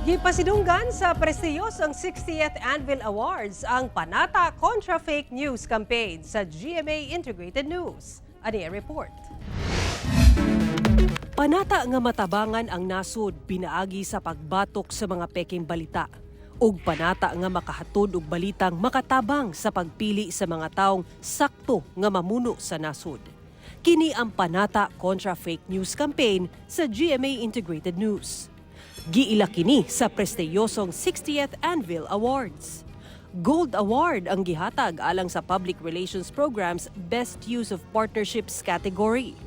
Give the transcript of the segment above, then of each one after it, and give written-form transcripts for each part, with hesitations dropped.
Gipasidunggan sa prestiyosong 60th Anvil Awards ang Panata Contra Fake News campaign sa GMA Integrated News. Ani ang report. Panata nga matabangan ang nasud pinaagi sa pagbatok sa mga peking balita ug panata nga makahatod og balitang makatabang sa pagpili sa mga taong sakto nga mamuno sa nasud. Kini ang Panata Contra Fake News campaign sa GMA Integrated News. Giila kini sa prestiyosong 60th Anvil Awards. Gold Award ang gihatag alang sa Public Relations Program's Best Use of Partnerships category.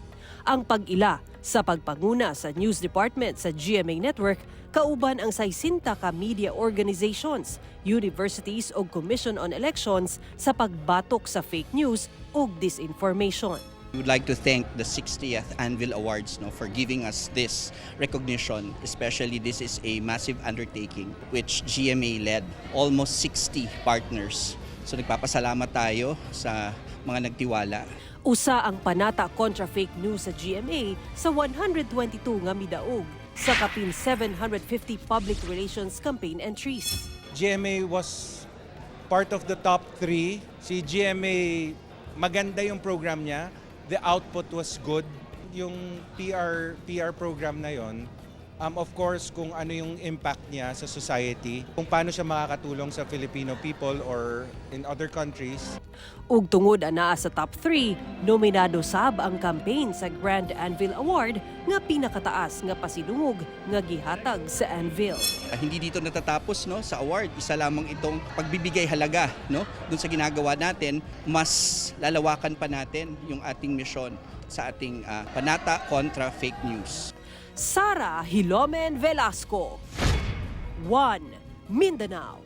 Ang pag-ila sa pagpanguna sa News Department sa GMA Network kauban ang 60 ka media organizations, universities o Commission on Elections sa pagbatok sa fake news o disinformation. We would like to thank the 60th Anvil Awards for giving us this recognition. Especially this is a massive undertaking which GMA led, almost 60 partners. So nagpapasalamat tayo sa mga nagtiwala. Usa ang Panata Contra Fake News sa GMA sa 122 nga midaog sa kapin 750 public relations campaign entries. GMA was part of the top 3. Si GMA, maganda yung program niya. The output was good. Yung PR program na yon, of course, kung ano yung impact niya sa society, kung paano siya makakatulong sa Filipino people or in other countries. Ug tungod anaa sa top 3, nominado sab ang campaign sa Grand Anvil Award nga pinakataas nga pasidungog nga gihatag sa Anvil. Hindi dito natatapos sa award. Isa lamang itong pagbibigay halaga dun sa ginagawa natin. Mas lalawakan pa natin yung ating misyon sa ating Panata Contra Fake News. Sara Hilomen Velasco, One Mindanao.